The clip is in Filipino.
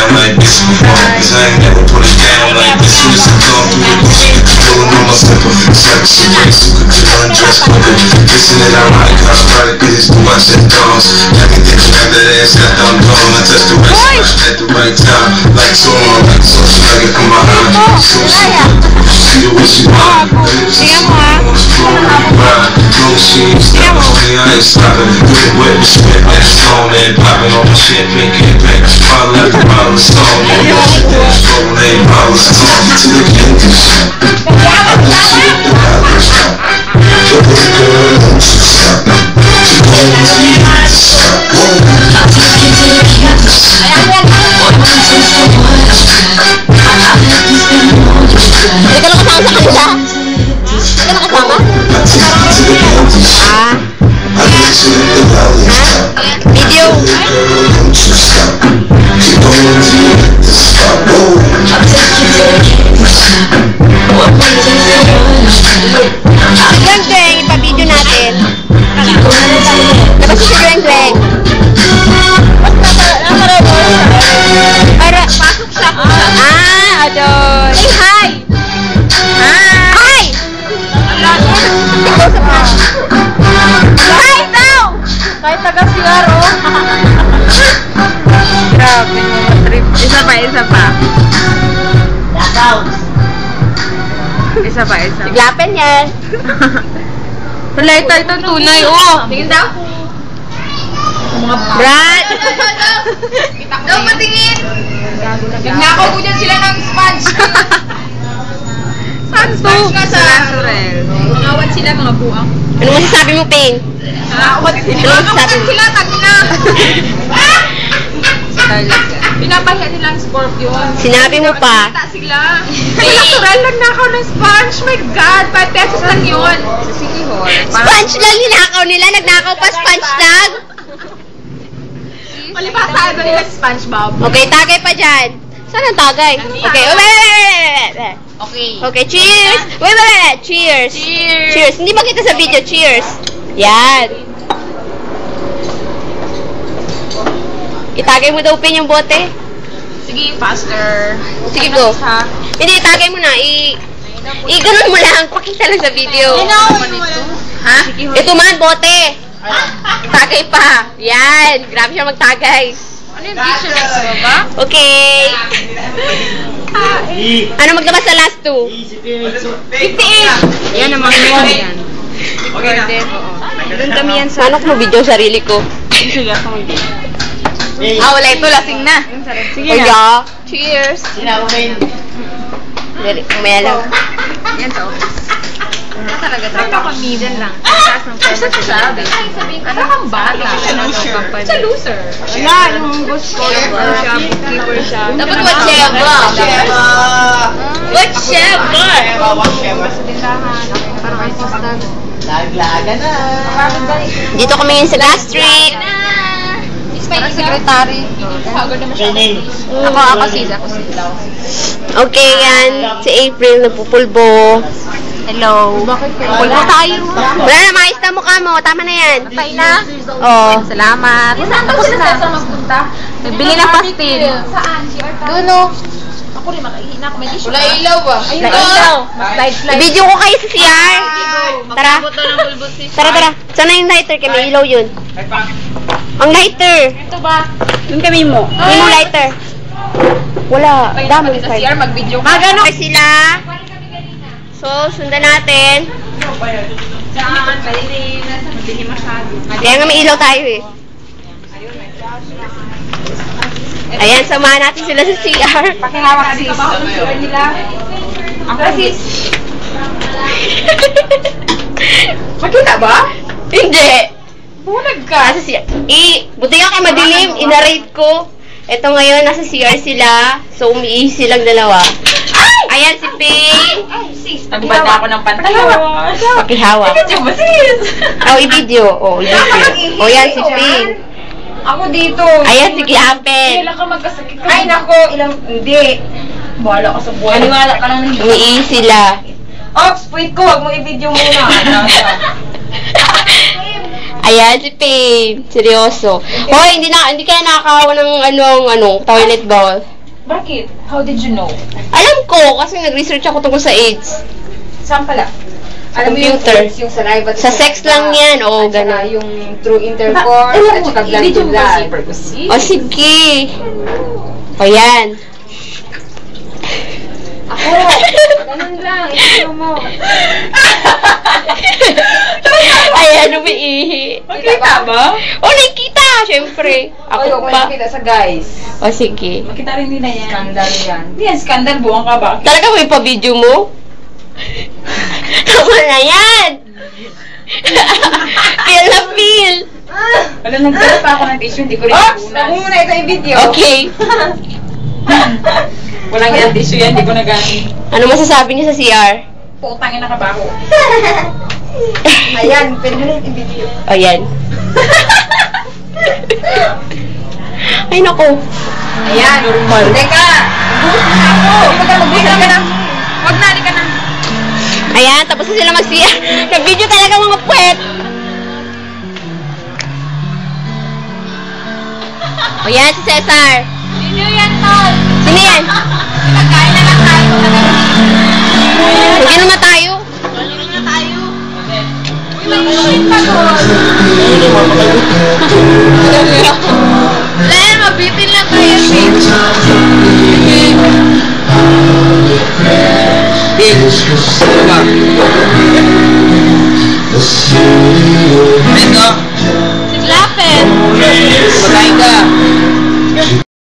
down like this before, cause I ain't never put it down like this. Soon as I'm going through the bush, pulling on my slipper, sex and race, so could you undress quicker? Listen that I'm right, cause I'm right, cause it's too much at dawn. I can think about that ass after I'm gone. I touch the right spot at the right time, like so on, like so. She like it from behind, so she see the way she want. She on the floor when you ride. No, she ain't stopping, honey, I ain't stopping. Get wet with spit, that's on and popping on my champagne campaign. Bottle after bottle of song, yeah, roll a bottle of song to the candy shop. I bet you at the dollar shop. But this girl don't you stop. She wants me to stop. I'll take you to the candy shop. Boy, you taste the what I got. I'll let you spend all you got. Hindi ka nakasama sa kanila? Hindi ka nakasama? I'll take you to the candy shop. I bet you at the dollar shop. Video. Girl, don't you stop. She wants me to stop. I'll take you to the candy shop. Boy, you taste the what I got. Sige, Greg, ipa-video natin. Labas si Greg. Para, pasok siya. Adoy. Say hi. Hi. Hi daw. Kahit taga-CR, oh. Grabe mo, trip. Isa pa. Isa pa. Siglapen yan. Wala, ito tunay, oh. Tingin daw. Brad. Daw patingin. Nagnakaw ko dyan sila ng sponge. Saan to? Sponge nga sa Surel. Ngawat sila mga buang. Ano masasabi mo, Ping? Ngawat sila, tagina. Pinapahiya nilang scorpion. Sinabi mo pa. Kita sila. Sila Surel nagnakaw ng sponge. My God, 5 pesos lang yun. Sa City Hall. Sponge lang ninakaw nila. Nagnakaw pa sponge lang. Malipasaan ba nila si SpongeBob? Okay, tagay pa dyan. Saan ang tagay? Okay, wait. Okay, cheers! Wait. Cheers! Cheers! Hindi makita sa video. Cheers! Yan! Itagay mo daw, Pin, yung bote. Sige, faster. Sige, go. Hindi, itagay mo na. I-ganon mo lang. Pakita lang sa video. Ha? Ito man, bote. Tagay pa. Yan. Grabe siya magtagay. Ano yung picture sa baba? Okay. Ano maglabas sa last two? 58! Yan naman yun yan. Okay na. Doon kami yan sa... Paano ko video sarili ko? Sige, ako mag-video. Wala ito. Lasing na. Sige na. na. Cheers. Umaya lang. Yan sa office. Ano talaga? Ito kami. Diyan lang. Taas ng pera sa sabi. Ano kang bata? It's a loser. Wala, yung boss ko. Shopkeeper siya. Dapat whatever. Whatever. Parang assistant. Laglaga na. Dito kami ngayon sa Gas Street. Parang secretary. Ako sis. Okay, yan. Si April nagpupulbo. Hello. Pulbo tayo. Wala na, maayos na mukha mo. Tama na yan. Patay na. Oh. Salamat. Tapos na. Magpunta. Nagbili ng pastil. Saan? Doon o. Ako rin makaihin ako. May tissue. Wala ilaw ba? Ayun ilaw. Slide. I-video ko kayo sa CR. Tara. Tara. Sana yung lighter kay may ilaw yun. Ang lighter. Ito ba? Yung kami mo. Yung mo lighter. Wala. Dami Sa CR, mag-video ka. Magano sila? So, sundan natin. Saan? Pwede nasa mabili masyado. Kaya nga may ilaw tayo eh. Ayan, samahan natin sila sa CR. Pakihawak sis. Nila. Ako sis. Makita ba? Hindi. Bulag ka. Nasa CR. Buti nga kay madilim, inarate ko. Ito ngayon, nasa CR sila. So, umiihi silang dalawa. Ayan si Ping. Ay, sis. Nagbata ako ng pantalon. Pakihawak. Video ba sis? I-video. I-video. Yan si Ping. Ako dito. Ayan si Kiapel. Kailan ka magkasakit ka? Ay, nako. Hindi. Bahala ka sa buhay. Maniwala ka lang ng Umiihi sila. Ops, wait ko. Huwag mo i-video muna. Ayan si Ping. Seryoso. Hoy, hindi kaya nakakawa ng toilet bowl. Bakit? How did you know? Alam ko, kasi nag-research ako tungkol sa AIDS. Saan pala? Sa Alam mo yung computer. AIDS, yung saliva. Sa sex lang yan, oo, gano'n. Yung through intercourse, at saka blood to blood. O, sige. O, yan. Ako! Ganun lang, ito mo. Ayan, umiihi. Makita ba? O, nakikita, syempre. Ay, Ako huwag pa. makita sa guys. O, sige. Makita rin nila yan. Skandal yan. Hindi yan, skandal. Buwang ka ba? Talaga may pa-video mo? Tama na yan! Feel na feel! Wala, nagdala pa ako ng tissue, hindi ko rin nakunan. Muna ito yung video. Okay. Walang yan tissue yan, hindi ko nagamit. Ano masasabi niyo sa CR? Putangin na ka ba ako? Ayan, pwede mo na yung video. O, yan. Ay, naku. Ayan, normal. Teka! Mag-video ka na. Huwag na, ka na. Ayan, tapos na sila mag-CR. Nag-video talaga mga puwet. O, yan si Cesar. Sino yan, Tol? Sino yan? Nagkain na lang tayo. Hindi naman tayo. Uy, may shit pa, Tol. Len, mabitin lang kayo, Big. Si Lapet. Patayin ka.